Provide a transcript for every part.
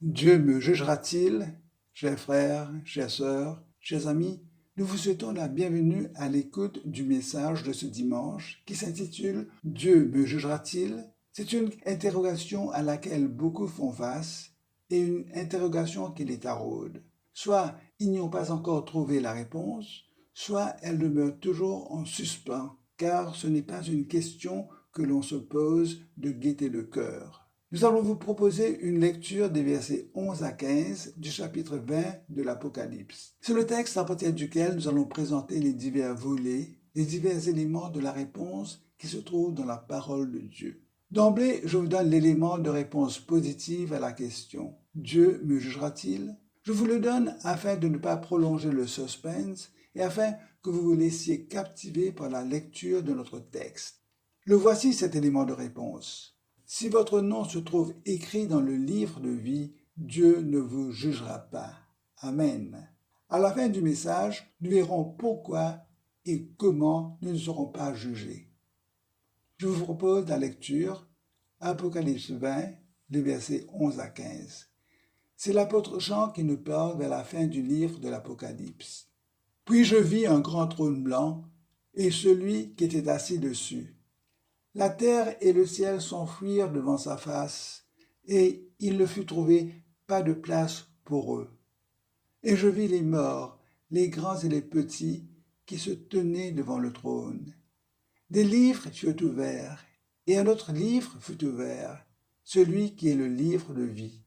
Dieu me jugera-t-il? Chers frères, chères sœurs, chers amis, nous vous souhaitons la bienvenue à l'écoute du message de ce dimanche qui s'intitule « Dieu me jugera-t-il ?» C'est une interrogation à laquelle beaucoup font face et une interrogation qui les taraude. Soit ils n'y ont pas encore trouvé la réponse, soit elle demeure toujours en suspens, car ce n'est pas une question que l'on se pose de gaieté de cœur. Nous allons vous proposer une lecture des versets 11 à 15 du chapitre 20 de l'Apocalypse. C'est le texte à partir duquel nous allons présenter les divers volets, les divers éléments de la réponse qui se trouvent dans la parole de Dieu. D'emblée, je vous donne l'élément de réponse positive à la question « Dieu me jugera-t-il » Je vous le donne afin de ne pas prolonger le suspense et afin que vous vous laissiez captiver par la lecture de notre texte. Le voici cet élément de réponse. Si votre nom se trouve écrit dans le livre de vie, Dieu ne vous jugera pas. Amen. À la fin du message, nous verrons pourquoi et comment nous ne serons pas jugés. Je vous propose la lecture, Apocalypse 20, les versets 11 à 15. C'est l'apôtre Jean qui nous parle vers la fin du livre de l'Apocalypse. Puis je vis un grand trône blanc et celui qui était assis dessus. La terre et le ciel s'enfuirent devant sa face, et il ne fut trouvé pas de place pour eux. Et je vis les morts, les grands et les petits, qui se tenaient devant le trône. Des livres furent ouverts, et un autre livre fut ouvert, celui qui est le livre de vie.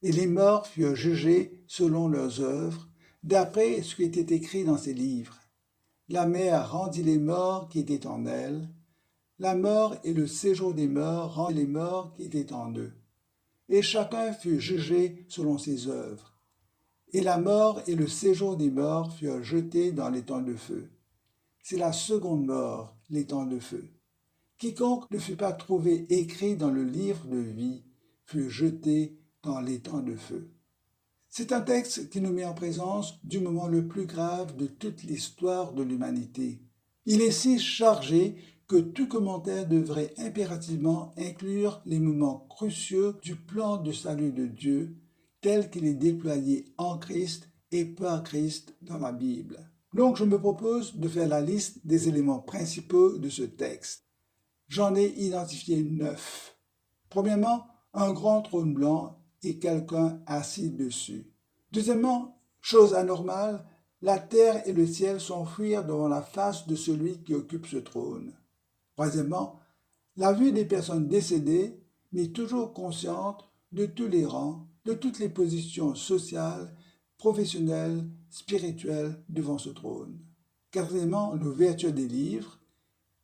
Et les morts furent jugés selon leurs œuvres, d'après ce qui était écrit dans ces livres. La mer rendit les morts qui étaient en elle. La mort et le séjour des morts rendent les morts qui étaient en eux. Et chacun fut jugé selon ses œuvres. Et la mort et le séjour des morts furent jetés dans l'étang de feu. C'est la seconde mort, l'étang de feu. Quiconque ne fut pas trouvé écrit dans le livre de vie fut jeté dans l'étang de feu. C'est un texte qui nous met en présence du moment le plus grave de toute l'histoire de l'humanité. Il est si chargé que tout commentaire devrait impérativement inclure les moments cruciaux du plan de salut de Dieu tel qu'il est déployé en Christ et par Christ dans la Bible. Donc je me propose de faire la liste des éléments principaux de ce texte. J'en ai identifié 9. Premièrement, un grand trône blanc et quelqu'un assis dessus. Deuxièmement, chose anormale, la terre et le ciel s'enfuirent devant la face de celui qui occupe ce trône. Troisièmement, la vue des personnes décédées, mais toujours conscientes de tous les rangs, de toutes les positions sociales, professionnelles, spirituelles devant ce trône. Quatrièmement, l'ouverture des livres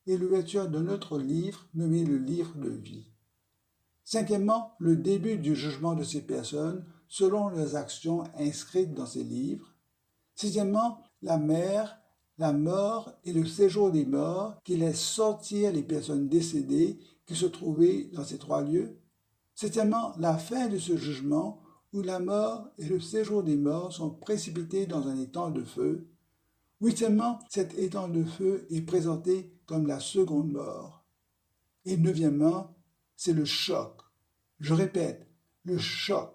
et l'ouverture de notre livre nommé le livre de vie. Cinquièmement, le début du jugement de ces personnes selon leurs actions inscrites dans ces livres. Sixièmement, la mer, la mort et le séjour des morts qui laissent sortir les personnes décédées qui se trouvaient dans ces trois lieux. Septièmement, la fin de ce jugement où la mort et le séjour des morts sont précipités dans un étang de feu. Huitièmement, cet étang de feu est présenté comme la seconde mort. Et neuvièmement, c'est le choc. Je répète, le choc.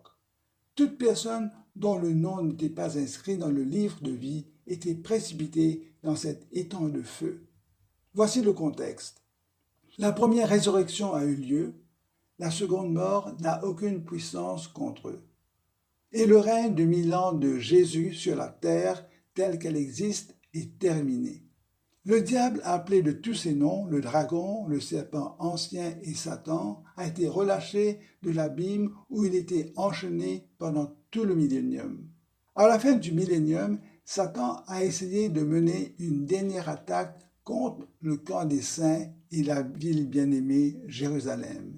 Toute personne dont le nom n'était pas inscrit dans le livre de vie était précipitée dans cet étang de feu. Voici le contexte. La première résurrection a eu lieu, la seconde mort n'a aucune puissance contre eux. Et le règne de 1000 ans de Jésus sur la terre, telle qu'elle existe, est terminé. Le diable, appelé de tous ses noms, le dragon, le serpent ancien et Satan, a été relâché de l'abîme où il était enchaîné pendant tout le millénium. À la fin du millénium, Satan a essayé de mener une dernière attaque contre le camp des saints et la ville bien-aimée Jérusalem.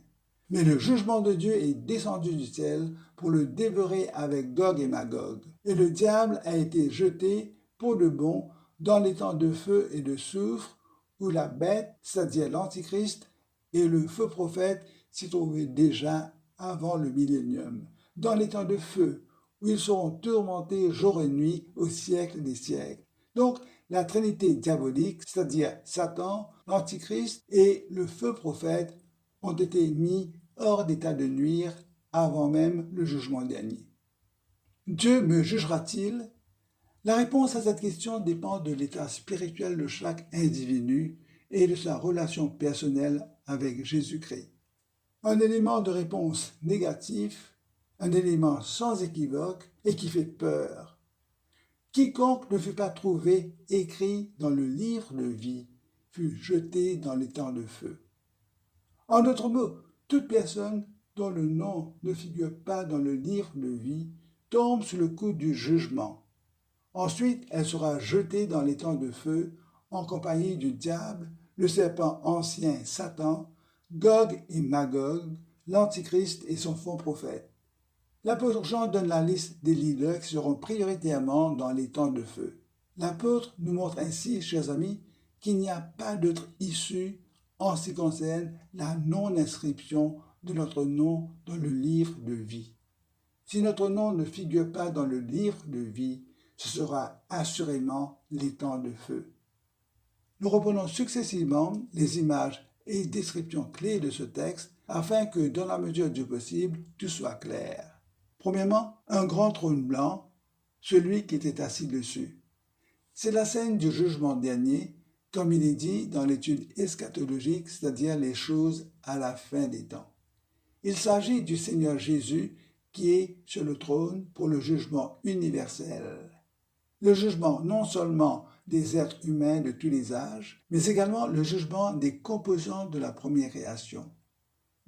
Mais le jugement de Dieu est descendu du ciel pour le dévorer avec Gog et Magog. Et le diable a été jeté pour de bon dans l'étang de feu et de soufre où la bête, c'est-à-dire l'Antichrist, et le faux prophète s'y trouvaient déjà avant le millénium. Dans l'étang de feu où ils seront tourmentés jour et nuit au siècle des siècles. Donc, la trinité diabolique, c'est-à-dire Satan, l'Antichrist et le faux prophète, ont été mis hors d'état de nuire avant même le jugement dernier. Dieu me jugera-t-il? La réponse à cette question dépend de l'état spirituel de chaque individu et de sa relation personnelle avec Jésus-Christ. Un élément de réponse négatif, un élément sans équivoque et qui fait peur. Quiconque ne fut pas trouvé écrit dans le livre de vie fut jeté dans les temps de feu. En d'autres mots, toute personne dont le nom ne figure pas dans le livre de vie tombe sous le coup du jugement. Ensuite, elle sera jetée dans les temps de feu en compagnie du diable, le serpent ancien Satan, Gog et Magog, l'Antichrist et son faux prophète. L'apôtre Jean donne la liste des leaders qui seront prioritairement dans les temps de feu. L'apôtre nous montre ainsi, chers amis, qu'il n'y a pas d'autre issue en ce qui concerne la non-inscription de notre nom dans le livre de vie. Si notre nom ne figure pas dans le livre de vie, ce sera assurément les temps de feu. Nous reprenons successivement les images et descriptions clés de ce texte afin que, dans la mesure du possible, tout soit clair. Premièrement, un grand trône blanc, celui qui était assis dessus. C'est la scène du jugement dernier, comme il est dit dans l'étude eschatologique, c'est-à-dire les choses à la fin des temps. Il s'agit du Seigneur Jésus qui est sur le trône pour le jugement universel. Le jugement non seulement des êtres humains de tous les âges, mais également le jugement des composants de la première création.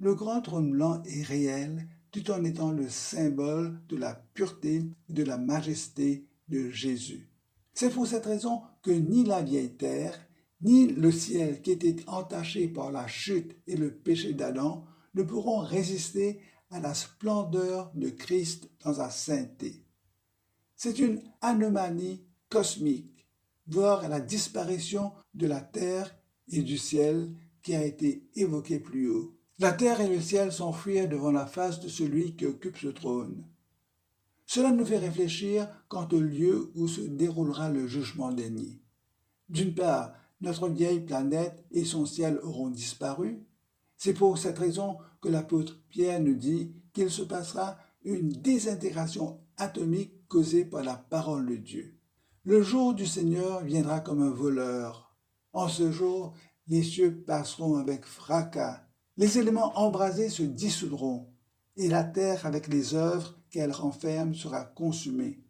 Le grand trône blanc est réel tout en étant le symbole de la pureté et de la majesté de Jésus. C'est pour cette raison que ni la vieille terre, ni le ciel qui était entaché par la chute et le péché d'Adam ne pourront résister à la splendeur de Christ dans sa sainteté. C'est une anomalie cosmique, voire la disparition de la terre et du ciel qui a été évoquée plus haut. La terre et le ciel s'enfuirent devant la face de celui qui occupe ce trône. Cela nous fait réfléchir quant au lieu où se déroulera le jugement dernier. D'une part, notre vieille planète et son ciel auront disparu. C'est pour cette raison que l'apôtre Pierre nous dit qu'il se passera une désintégration atomique causée par la parole de Dieu. Le jour du Seigneur viendra comme un voleur. En ce jour, les cieux passeront avec fracas. Les éléments embrasés se dissoudront, et la terre avec les œuvres qu'elle renferme sera consumée.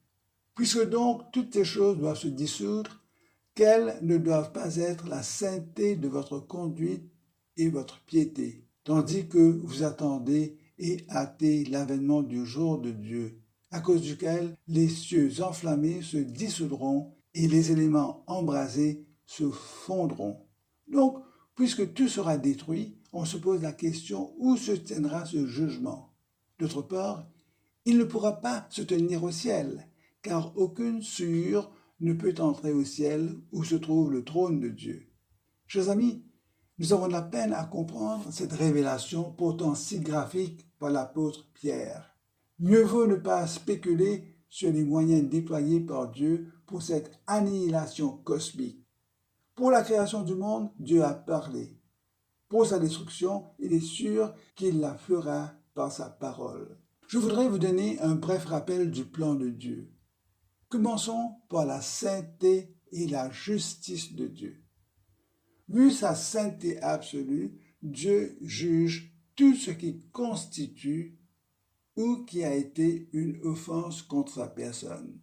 Puisque donc toutes ces choses doivent se dissoudre, quelles ne doivent pas être la sainteté de votre conduite et votre piété, tandis que vous attendez et hâtez l'avènement du jour de Dieu, à cause duquel les cieux enflammés se dissoudront et les éléments embrasés se fondront. Donc, puisque tout sera détruit, on se pose la question où se tiendra ce jugement. D'autre part, il ne pourra pas se tenir au ciel, car aucune sueur ne peut entrer au ciel où se trouve le trône de Dieu. Chers amis, nous avons de la peine à comprendre cette révélation pourtant si graphique par l'apôtre Pierre. Mieux vaut ne pas spéculer sur les moyens déployés par Dieu pour cette annihilation cosmique. Pour la création du monde, Dieu a parlé. Pour sa destruction, il est sûr qu'il la fera par sa parole. Je voudrais vous donner un bref rappel du plan de Dieu. Commençons par la sainteté et la justice de Dieu. Vu sa sainteté absolue, Dieu juge tout ce qui constitue ou qui a été une offense contre sa personne.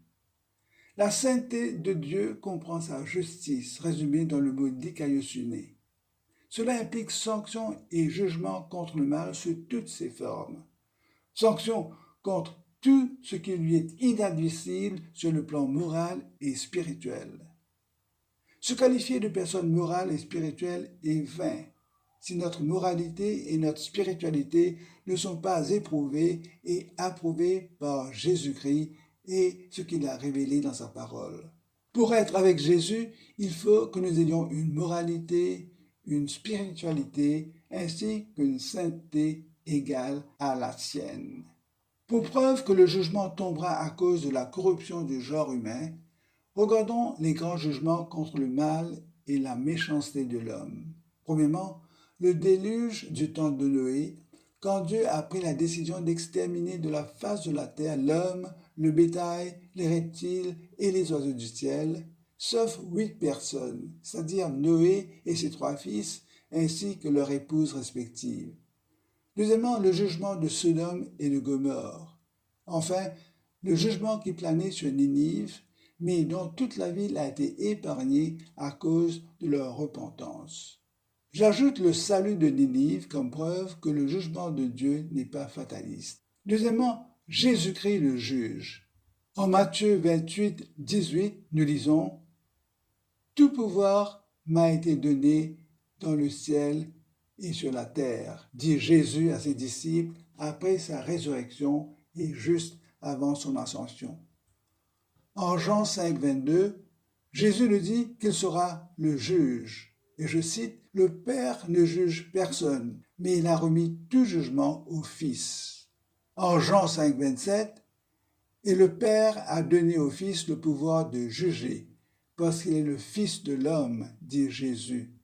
La sainteté de Dieu comprend sa justice, résumée dans le mot dikaiosune. Cela implique sanction et jugement contre le mal sous toutes ses formes. Sanction contre tout ce qui lui est inadmissible sur le plan moral et spirituel. Se qualifier de personne morale et spirituelle est vain si notre moralité et notre spiritualité ne sont pas éprouvées et approuvées par Jésus-Christ et ce qu'il a révélé dans sa parole. Pour être avec Jésus, il faut que nous ayons une moralité, une spiritualité ainsi qu'une sainteté égale à la sienne. Pour preuve que le jugement tombera à cause de la corruption du genre humain, regardons les grands jugements contre le mal et la méchanceté de l'homme. Premièrement, le déluge du temps de Noé, quand Dieu a pris la décision d'exterminer de la face de la terre l'homme, le bétail, les reptiles et les oiseaux du ciel, sauf 8 personnes, c'est-à-dire Noé et ses 3 fils, ainsi que leurs épouses respectives. Deuxièmement, le jugement de Sodome et de Gomorrhe. Enfin, le jugement qui planait sur Ninive, mais dont toute la ville a été épargnée à cause de leur repentance. J'ajoute le salut de Ninive comme preuve que le jugement de Dieu n'est pas fataliste. Deuxièmement, Jésus-Christ le juge. En Matthieu 28, 18, nous lisons « Tout pouvoir m'a été donné dans le ciel et sur la terre, dit Jésus à ses disciples après sa résurrection et juste avant son ascension. » En Jean 5, 22, Jésus nous dit qu'il sera le juge. Et je cite, « Le Père ne juge personne, mais il a remis tout jugement au Fils. » En Jean 5, 27, « Et le Père a donné au Fils le pouvoir de juger, parce qu'il est le Fils de l'homme, dit Jésus. »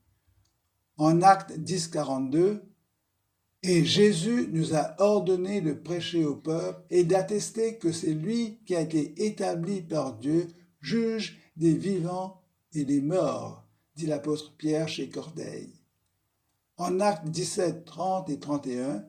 En Actes 10, 42, « Et Jésus nous a ordonné de prêcher au peuple et d'attester que c'est lui qui a été établi par Dieu, juge des vivants et des morts, dit l'apôtre Pierre chez Corneille. » En Actes 17, 30 et 31,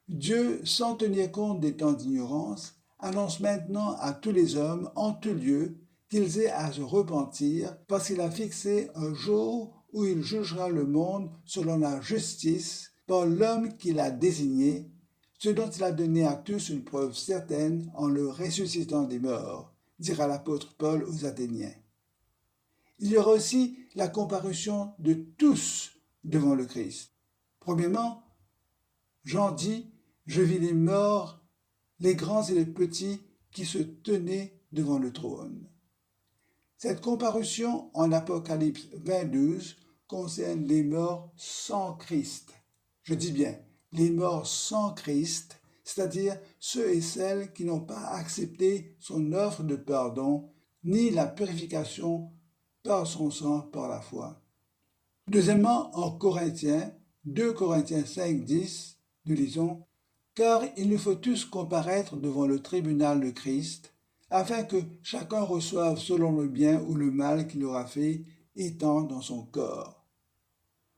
Dieu, sans tenir compte des temps d'ignorance, annonce maintenant à tous les hommes, en tout lieu, qu'ils aient à se repentir, parce qu'il a fixé un jour où il jugera le monde selon la justice, par l'homme qu'il a désigné, ce dont il a donné à tous une preuve certaine en le ressuscitant des morts, dira l'apôtre Paul aux Athéniens. Il y aura aussi la comparution de tous devant le Christ. Premièrement, Jean dit « Je vis les morts, les grands et les petits, qui se tenaient devant le trône. » Cette comparution en Apocalypse 20:12 concerne les morts sans Christ. Je dis bien, les morts sans Christ, c'est-à-dire ceux et celles qui n'ont pas accepté son offre de pardon, ni la purification par son sang par la foi. Deuxièmement, en Corinthiens, 2 Corinthiens 5, 10, nous lisons « Car il nous faut tous comparaître devant le tribunal de Christ, afin que chacun reçoive selon le bien ou le mal qu'il aura fait, étant dans son corps. »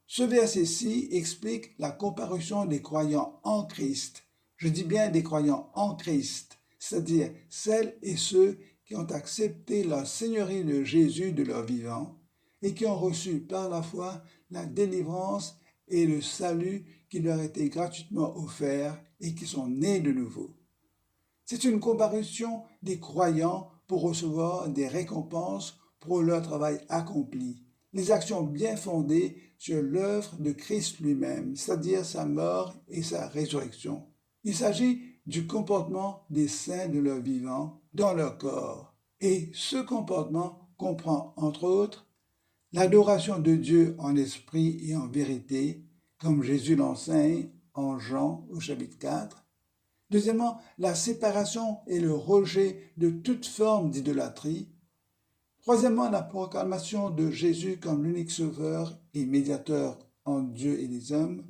Ce verset-ci explique la comparution des croyants en Christ. Je dis bien des croyants en Christ, c'est-à-dire celles et ceux qui ont accepté la seigneurie de Jésus de leur vivant et qui ont reçu par la foi la délivrance et le salut qui leur était gratuitement offert et qui sont nés de nouveau. C'est une comparution des croyants pour recevoir des récompenses pour leur travail accompli, les actions bien fondées sur l'œuvre de Christ lui-même, c'est-à-dire sa mort et sa résurrection. Il s'agit du comportement des saints de leur vivant dans leur corps. Et ce comportement comprend, entre autres, l'adoration de Dieu en esprit et en vérité, comme Jésus l'enseigne en Jean au chapitre 4. Deuxièmement, la séparation et le rejet de toute forme d'idolâtrie. Troisièmement, la proclamation de Jésus comme l'unique sauveur et médiateur entre Dieu et les hommes.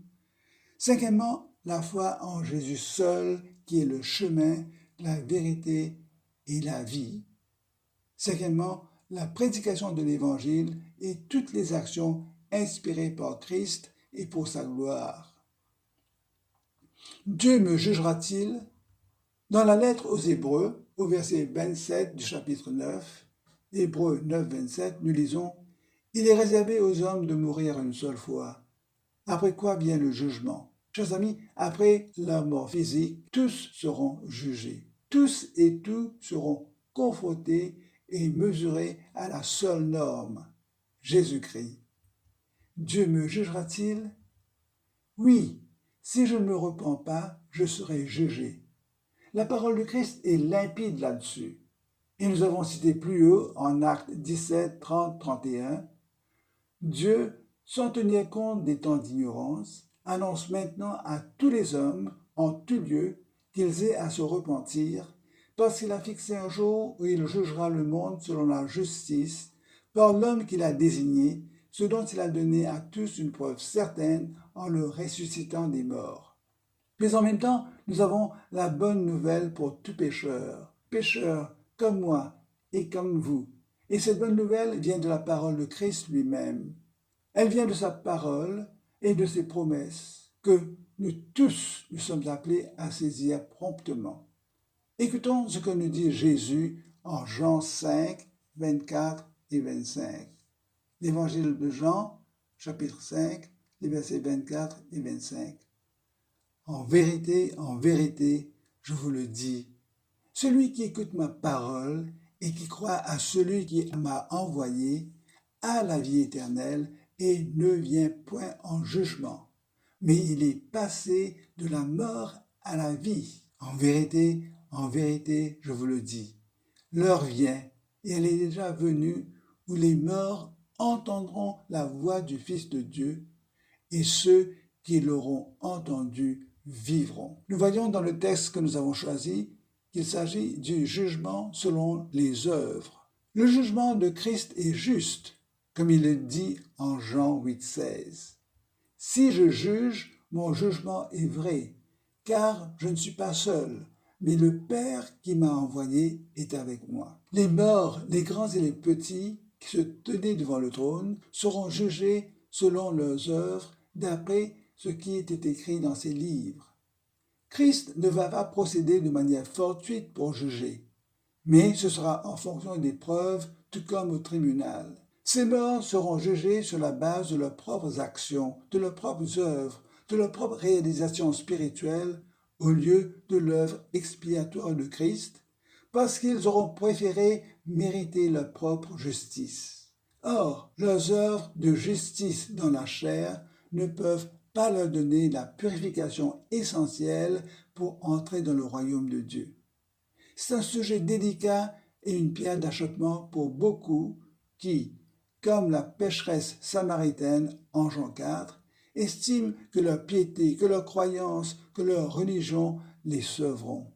Cinquièmement, la foi en Jésus seul, qui est le chemin, la vérité et la vie. Cinquièmement, la prédication de l'Évangile et toutes les actions inspirées par Christ et pour sa gloire. Dieu me jugera-t-il? Dans la lettre aux Hébreux, au verset 27 du chapitre 9, Hébreux 9, 27, nous lisons « Il est réservé aux hommes de mourir une seule fois, après quoi vient le jugement. » Chers amis, après la mort physique, tous seront jugés. Tous et tout seront confrontés et mesurés à la seule norme, Jésus-Christ. Dieu me jugera-t-il? Oui, si je ne me repens pas, je serai jugé. La parole de Christ est limpide là-dessus. Et nous avons cité plus haut, en Actes 17, 30, 31, Dieu, sans tenir compte des temps d'ignorance, annonce maintenant à tous les hommes, en tout lieu, qu'ils aient à se repentir, parce qu'il a fixé un jour où il jugera le monde selon la justice, par l'homme qu'il a désigné, ce dont il a donné à tous une preuve certaine en le ressuscitant des morts. Mais en même temps, nous avons la bonne nouvelle pour tout pécheur, pécheur comme moi et comme vous. Et cette bonne nouvelle vient de la parole de Christ lui-même. Elle vient de sa parole et de ses promesses que nous tous nous sommes appelés à saisir promptement. Écoutons ce que nous dit Jésus en Jean 5, 24 et 25. L'évangile de Jean, chapitre 5, les versets 24 et 25. En vérité, je vous le dis, celui qui écoute ma parole et qui croit à celui qui m'a envoyé a la vie éternelle et ne vient point en jugement, mais il est passé de la mort à la vie. En vérité, je vous le dis, l'heure vient, et elle est déjà venue, où les morts entendront la voix du Fils de Dieu, et ceux qui l'auront entendu vivront. Nous voyons dans le texte que nous avons choisi qu'il s'agit du jugement selon les œuvres. Le jugement de Christ est juste, comme il le dit en Jean 8,16. Si je juge, mon jugement est vrai, car je ne suis pas seul, mais le Père qui m'a envoyé est avec moi. Les morts, les grands et les petits, qui se tenaient devant le trône, seront jugés selon leurs œuvres, d'après ce qui était écrit dans ces livres. Christ ne va pas procéder de manière fortuite pour juger, mais ce sera en fonction des preuves, tout comme au tribunal. Ces morts seront jugés sur la base de leurs propres actions, de leurs propres œuvres, de leurs propres réalisations spirituelles, au lieu de l'œuvre expiatoire de Christ, parce qu'ils auront préféré mériter leur propre justice. Or, leurs œuvres de justice dans la chair ne peuvent pas leur donner la purification essentielle pour entrer dans le royaume de Dieu. C'est un sujet délicat et une pierre d'achoppement pour beaucoup qui, comme la pécheresse samaritaine en Jean 4, estiment que leur piété, que leur croyance, que leur religion les sauveront.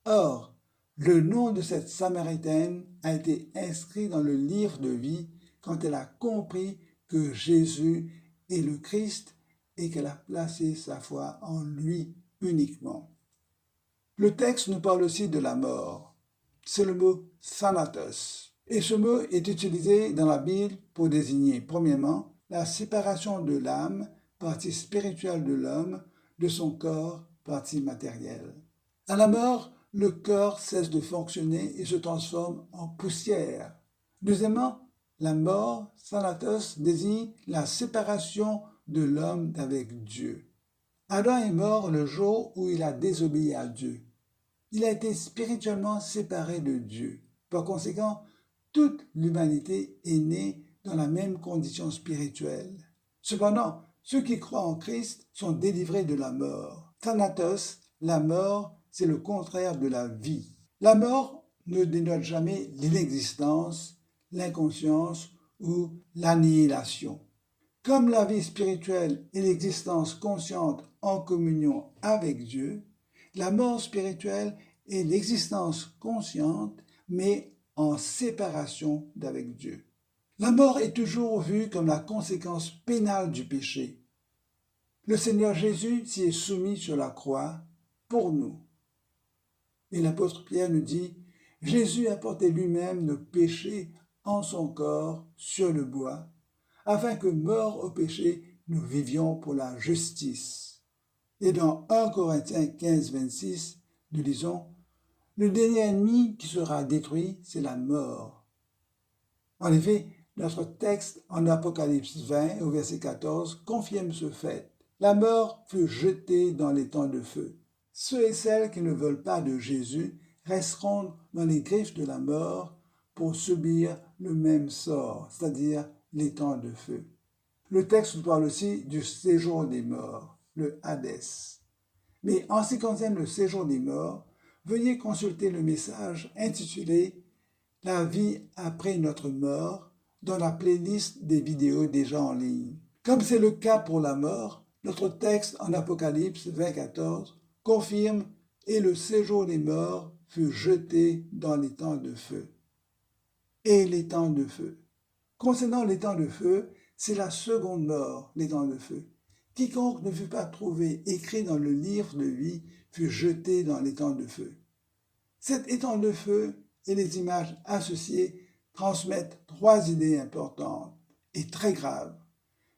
Or, le nom de cette Samaritaine a été inscrit dans le livre de vie quand elle a compris que Jésus est le Christ et qu'elle a placé sa foi en lui uniquement. Le texte nous parle aussi de la mort. C'est le mot thanatos. Et ce mot est utilisé dans la Bible pour désigner, premièrement, la séparation de l'âme, partie spirituelle de l'homme, de son corps, partie matérielle. À la mort, le corps cesse de fonctionner et se transforme en poussière. Deuxièmement, la mort, thanatos, désigne la séparation de l'homme d'avec Dieu. Adam est mort le jour où il a désobéi à Dieu. Il a été spirituellement séparé de Dieu. Par conséquent, toute l'humanité est née dans la même condition spirituelle. Cependant, ceux qui croient en Christ sont délivrés de la mort. Thanatos, la mort, c'est le contraire de la vie. La mort ne dénote jamais l'inexistence, l'inconscience ou l'annihilation. Comme la vie spirituelle est l'existence consciente en communion avec Dieu, la mort spirituelle est l'existence consciente, mais en séparation d'avec Dieu. La mort est toujours vue comme la conséquence pénale du péché. Le Seigneur Jésus s'y est soumis sur la croix pour nous. Et l'apôtre Pierre nous dit, Jésus a porté lui-même nos péchés en son corps sur le bois, afin que, morts au péché, nous vivions pour la justice. Et dans 1 Corinthiens 15, 26, nous lisons « Le dernier ennemi qui sera détruit, c'est la mort. » En effet, notre texte en Apocalypse 20, au verset 14, confirme ce fait. La mort fut jetée dans les temps de feu. Ceux et celles qui ne veulent pas de Jésus resteront dans les griffes de la mort pour subir le même sort, c'est-à-dire les temps de feu. Le texte nous parle aussi du séjour des morts, le Hadès. Mais en ce qui concerne le séjour des morts, veuillez consulter le message intitulé « La vie après notre mort » dans la playlist des vidéos déjà en ligne. Comme c'est le cas pour la mort, notre texte en Apocalypse 20,14 confirme « Et le séjour des morts fut jeté dans les temps de feu. » Et les temps de feu. Concernant les temps de feu, c'est la seconde mort, les temps de feu, Quiconque ne fut pas trouvé écrit dans le livre de vie fut jeté dans l'étang de feu. Cet étang de feu et les images associées transmettent trois idées importantes et très graves.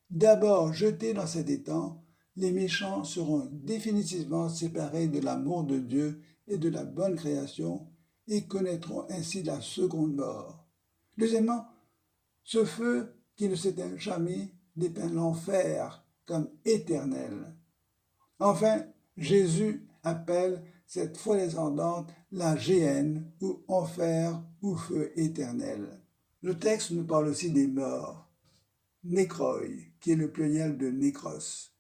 D'abord, jetés dans cet étang, les méchants seront définitivement séparés de l'amour de Dieu et de la bonne création et connaîtront ainsi la seconde mort. Deuxièmement, ce feu qui ne s'éteint jamais dépeint l'enfer comme éternel. Enfin, Jésus appelle cette folie ardente la géhenne ou enfer ou feu éternel. Le texte nous parle aussi des morts. Nékroi, qui est le pluriel de nékros.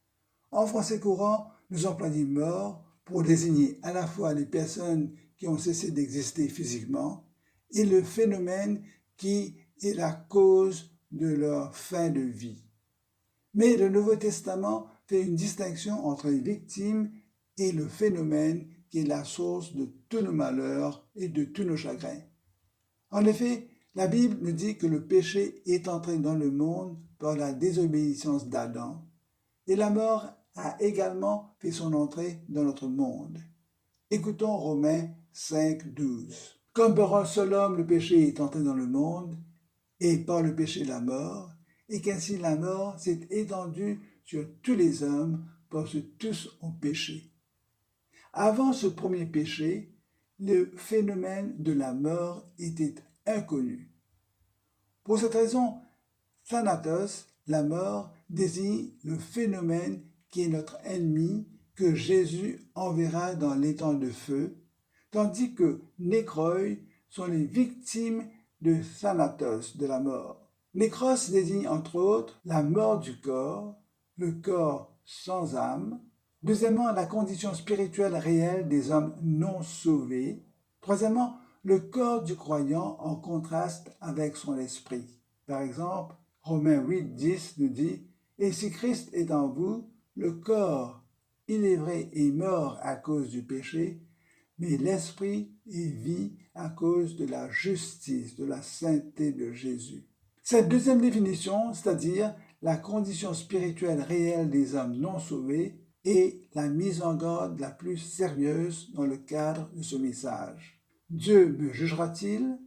En français courant, nous employons mort pour désigner à la fois les personnes qui ont cessé d'exister physiquement et le phénomène qui est la cause de leur fin de vie. Mais le Nouveau Testament fait une distinction entre les victimes et le phénomène qui est la source de tous nos malheurs et de tous nos chagrins. En effet, la Bible nous dit que le péché est entré dans le monde par la désobéissance d'Adam, et la mort a également fait son entrée dans notre monde. Écoutons Romains 5, 12. Comme par un seul homme le péché est entré dans le monde, et par le péché la mort, et qu'ainsi la mort s'est étendue sur tous les hommes parce que tous ont péché. Avant ce premier péché, le phénomène de la mort était inconnu. Pour cette raison, Thanatos, la mort, désigne le phénomène qui est notre ennemi que Jésus enverra dans l'étang de feu, tandis que Nékroi sont les victimes de Thanatos, de la mort. Nékros désigne entre autres la mort du corps, le corps sans âme. Deuxièmement, la condition spirituelle réelle des hommes non sauvés. Troisièmement, le corps du croyant en contraste avec son esprit. Par exemple, Romains 8, 10 nous dit « Et si Christ est en vous, le corps, il est vrai, est mort à cause du péché, mais l'esprit est vie à cause de la justice, de la sainteté de Jésus. » Cette deuxième définition, c'est-à-dire la condition spirituelle réelle des hommes non sauvés, est la mise en garde la plus sérieuse dans le cadre de ce message. Dieu me jugera-t-il?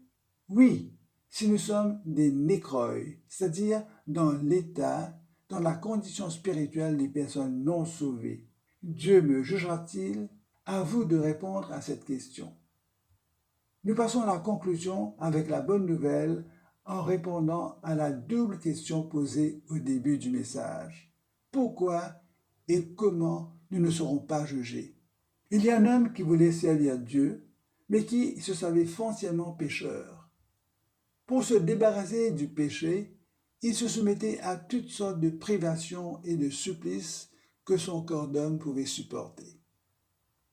Oui, si nous sommes des nékroi, c'est-à-dire dans l'état, dans la condition spirituelle des personnes non sauvées. Dieu me jugera-t-il? À vous de répondre à cette question. Nous passons à la conclusion avec la bonne nouvelle en répondant à la double question posée au début du message. Pourquoi et comment nous ne serons pas jugés? Il y a un homme qui voulait servir Dieu, mais qui se savait foncièrement pécheur. Pour se débarrasser du péché, il se soumettait à toutes sortes de privations et de supplices que son corps d'homme pouvait supporter.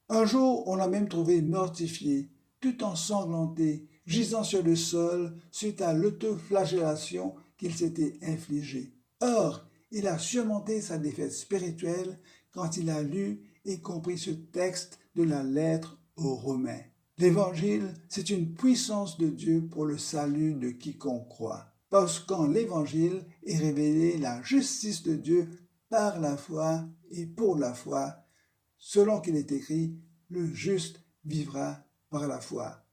Un jour, on l'a même trouvé mortifié, tout ensanglanté, gisant sur le sol suite à l'autoflagellation qu'il s'était infligée. Or, il a surmonté sa défaite spirituelle quand il a lu et compris ce texte de la lettre aux Romains. L'Évangile, c'est une puissance de Dieu pour le salut de quiconque croit. Parce qu'en l'Évangile est révélée la justice de Dieu par la foi et pour la foi, selon qu'il est écrit, le juste vivra par la foi.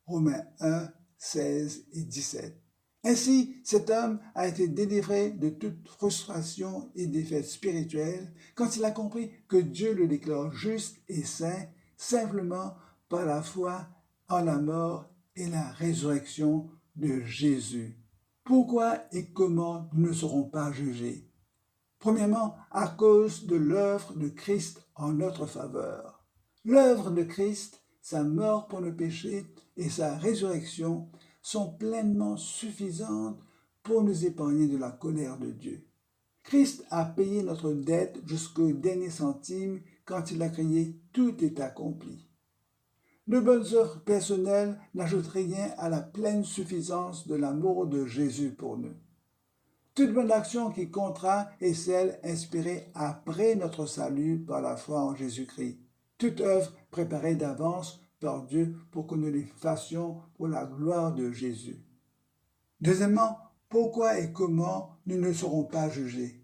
Romains 1, 16 et 17. Ainsi, cet homme a été délivré de toute frustration et défaite spirituelle quand il a compris que Dieu le déclare juste et saint simplement par la foi en la mort et la résurrection de Jésus. Pourquoi et comment nous ne serons pas jugés? Premièrement, à cause de l'œuvre de Christ en notre faveur. L'œuvre de Christ, sa mort pour nos péchés et sa résurrection sont pleinement suffisantes pour nous épargner de la colère de Dieu. Christ a payé notre dette jusqu'au dernier centime quand il a crié « Tout est accompli ». Nos bonnes œuvres personnelles n'ajoutent rien à la pleine suffisance de l'amour de Jésus pour nous. Toute bonne action qui comptera est celle inspirée après notre salut par la foi en Jésus-Christ. Toute œuvre préparée d'avance par Dieu pour que nous les fassions pour la gloire de Jésus. Deuxièmement, pourquoi et comment nous ne serons pas jugés?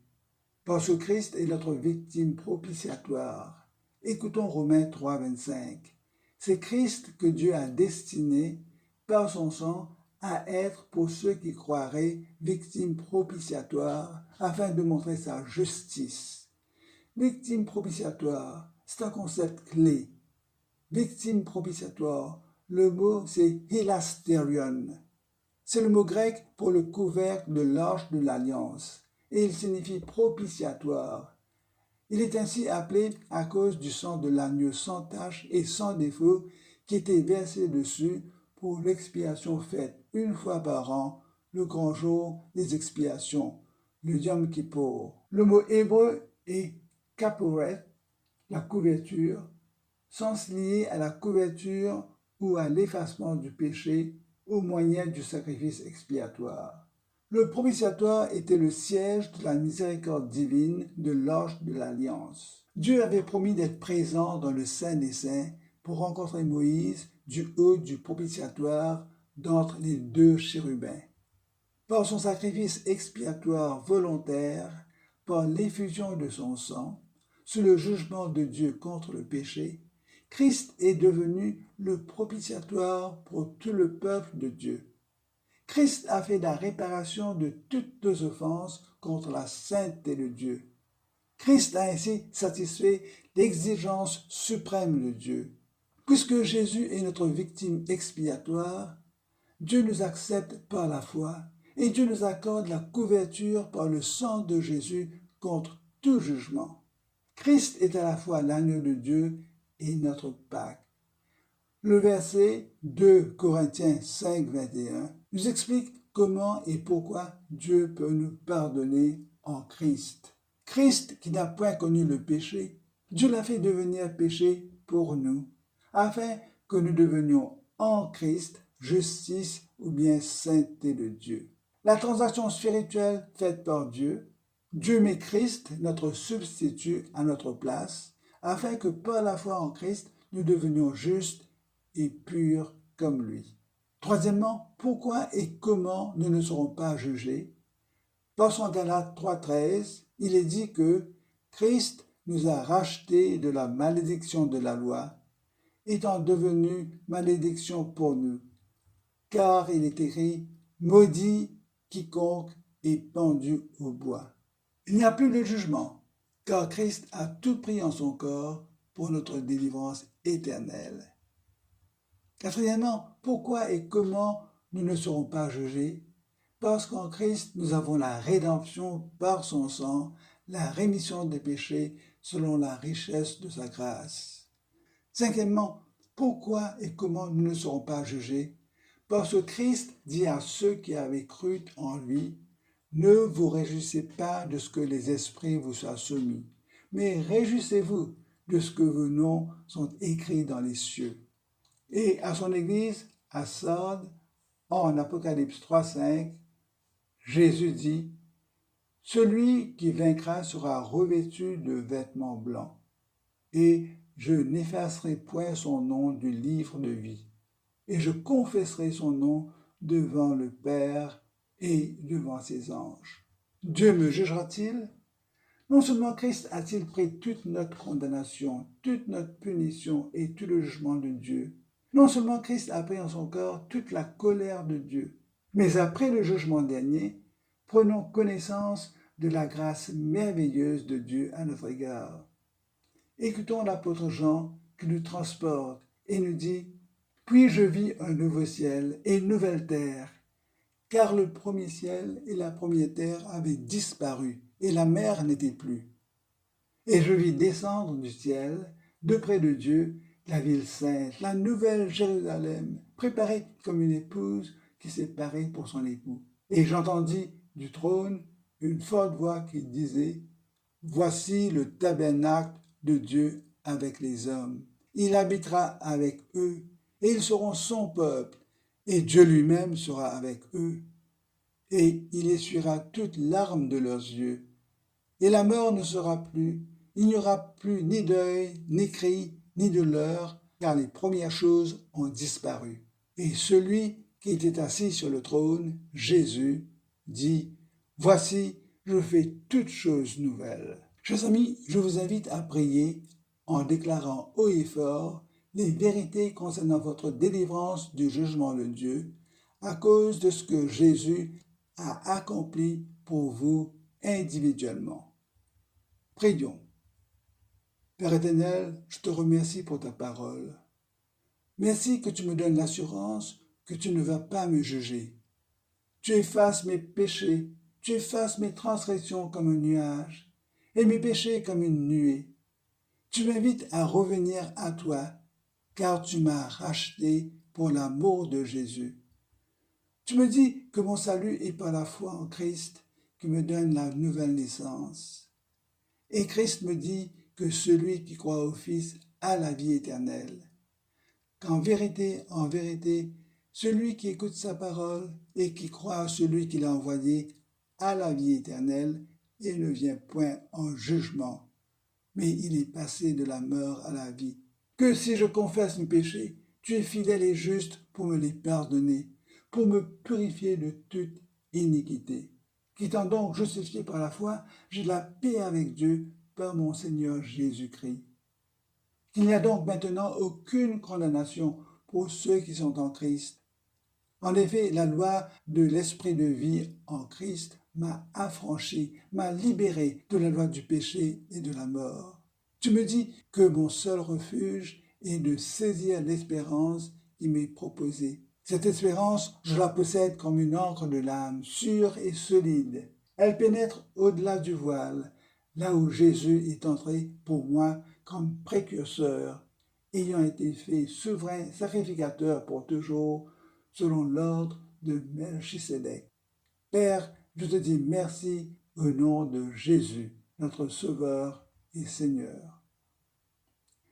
Parce que Christ est notre victime propitiatoire. Écoutons Romains 3, 25. C'est Christ que Dieu a destiné, par son sang, à être pour ceux qui croiraient victime propitiatoire, afin de montrer sa justice. Victime propitiatoire, c'est un concept clé. Victime propitiatoire, le mot c'est hilasterion. C'est le mot grec pour le couvercle de l'arche de l'alliance, et il signifie propitiatoire. Il est ainsi appelé à cause du sang de l'agneau sans tache et sans défaut qui était versé dessus pour l'expiation faite une fois par an, le grand jour des expiations, le Yom Kippour. Le mot hébreu est kaporet, la couverture, sens lié à la couverture ou à l'effacement du péché au moyen du sacrifice expiatoire. Le propitiatoire était le siège de la miséricorde divine de l'arche de l'Alliance. Dieu avait promis d'être présent dans le Saint des Saints pour rencontrer Moïse du haut du propitiatoire d'entre les deux chérubins. Par son sacrifice expiatoire volontaire, par l'effusion de son sang, sous le jugement de Dieu contre le péché, Christ est devenu le propitiatoire pour tout le peuple de Dieu. Christ a fait la réparation de toutes nos offenses contre la sainteté de Dieu. Christ a ainsi satisfait l'exigence suprême de Dieu. Puisque Jésus est notre victime expiatoire, Dieu nous accepte par la foi et Dieu nous accorde la couverture par le sang de Jésus contre tout jugement. Christ est à la fois l'agneau de Dieu et notre Pâque. Le verset 2 Corinthiens 5, 21 nous explique comment et pourquoi Dieu peut nous pardonner en Christ. Christ, qui n'a point connu le péché, Dieu l'a fait devenir péché pour nous, afin que nous devenions en Christ justice ou bien sainteté de Dieu. La transaction spirituelle faite par Dieu, Dieu met Christ, notre substitut, à notre place, afin que par la foi en Christ, nous devenions justes et purs comme lui. Troisièmement, pourquoi et comment nous ne serons pas jugés? Passons à Galates 3,13, il est dit que Christ nous a rachetés de la malédiction de la loi, étant devenu malédiction pour nous. Car il est écrit, maudit quiconque est pendu au bois. Il n'y a plus de jugement, car Christ a tout pris en son corps pour notre délivrance éternelle. Quatrièmement, pourquoi et comment nous ne serons pas jugés? Parce qu'en Christ, nous avons la rédemption par son sang, la rémission des péchés selon la richesse de sa grâce. Cinquièmement, pourquoi et comment nous ne serons pas jugés? Parce que Christ dit à ceux qui avaient cru en lui, ne vous réjouissez pas de ce que les esprits vous soient soumis, mais réjouissez-vous de ce que vos noms sont écrits dans les cieux. Et à son église, à Sardes, en Apocalypse 3,5, Jésus dit, « Celui qui vaincra sera revêtu de vêtements blancs, et je n'effacerai point son nom du livre de vie, et je confesserai son nom devant le Père et devant ses anges. » Dieu me jugera-t-il? Non seulement Christ a-t-il pris toute notre condamnation, toute notre punition et tout le jugement de Dieu, non seulement Christ a pris en son corps toute la colère de Dieu, mais après le jugement dernier, prenons connaissance de la grâce merveilleuse de Dieu à notre égard. Écoutons l'apôtre Jean qui nous transporte et nous dit « Puis je vis un nouveau ciel et une nouvelle terre, car le premier ciel et la première terre avaient disparu, et la mer n'était plus. Et je vis descendre du ciel, de près de Dieu, la ville sainte, la nouvelle Jérusalem, préparée comme une épouse qui s'est parée pour son époux. Et j'entendis du trône une forte voix qui disait « Voici le tabernacle de Dieu avec les hommes. Il habitera avec eux, et ils seront son peuple, et Dieu lui-même sera avec eux. Et il essuiera toute larme de leurs yeux. Et la mort ne sera plus, il n'y aura plus ni deuil, ni cri, ni douleur, car les premières choses ont disparu. » Et celui qui était assis sur le trône, Jésus, dit « Voici, je fais toutes choses nouvelles. Chers amis, je vous invite à prier en déclarant haut et fort les vérités concernant votre délivrance du jugement de Dieu à cause de ce que Jésus a accompli pour vous individuellement. Prions. Père éternel, je te remercie pour ta parole. Merci que tu me donnes l'assurance que tu ne vas pas me juger. Tu effaces mes péchés, tu effaces mes transgressions comme un nuage et mes péchés comme une nuée. Tu m'invites à revenir à toi, car tu m'as racheté pour l'amour de Jésus. Tu me dis que mon salut est par la foi en Christ qui me donne la nouvelle naissance. Et Christ me dit que celui qui croit au Fils a la vie éternelle. Qu'en vérité, celui qui écoute sa parole et qui croit à celui qui l'a envoyé a la vie éternelle et ne vient point en jugement, mais il est passé de la mort à la vie. Que si je confesse mes péchés, tu es fidèle et juste pour me les pardonner, pour me purifier de toute iniquité. Qu'étant donc justifié par la foi, j'ai la paix avec Dieu par mon Seigneur Jésus-Christ. Qu'il n'y a donc maintenant aucune condamnation pour ceux qui sont en Christ. En effet, la loi de l'esprit de vie en Christ m'a affranchi, m'a libéré de la loi du péché et de la mort. Tu me dis que mon seul refuge est de saisir l'espérance qui m'est proposée. Cette espérance, je la possède comme une encre de l'âme, sûre et solide. Elle pénètre au-delà du voile, là où Jésus est entré pour moi comme précurseur, ayant été fait souverain sacrificateur pour toujours, selon l'ordre de Melchisédek. Père, je te dis merci au nom de Jésus, notre Sauveur et Seigneur.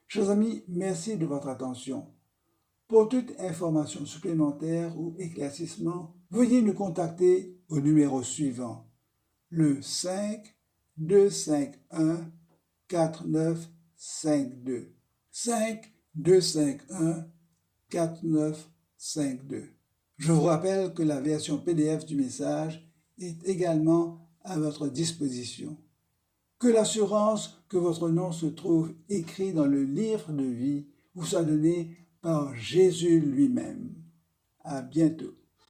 Chers amis, merci de votre attention. Pour toute information supplémentaire ou éclaircissement, veuillez nous contacter au numéro suivant, le 5 251 4952. 5 251 4952. Je vous rappelle que la version PDF du message est également à votre disposition. Que l'assurance que votre nom se trouve écrit dans le livre de vie vous soit donnée par Jésus lui-même. À bientôt.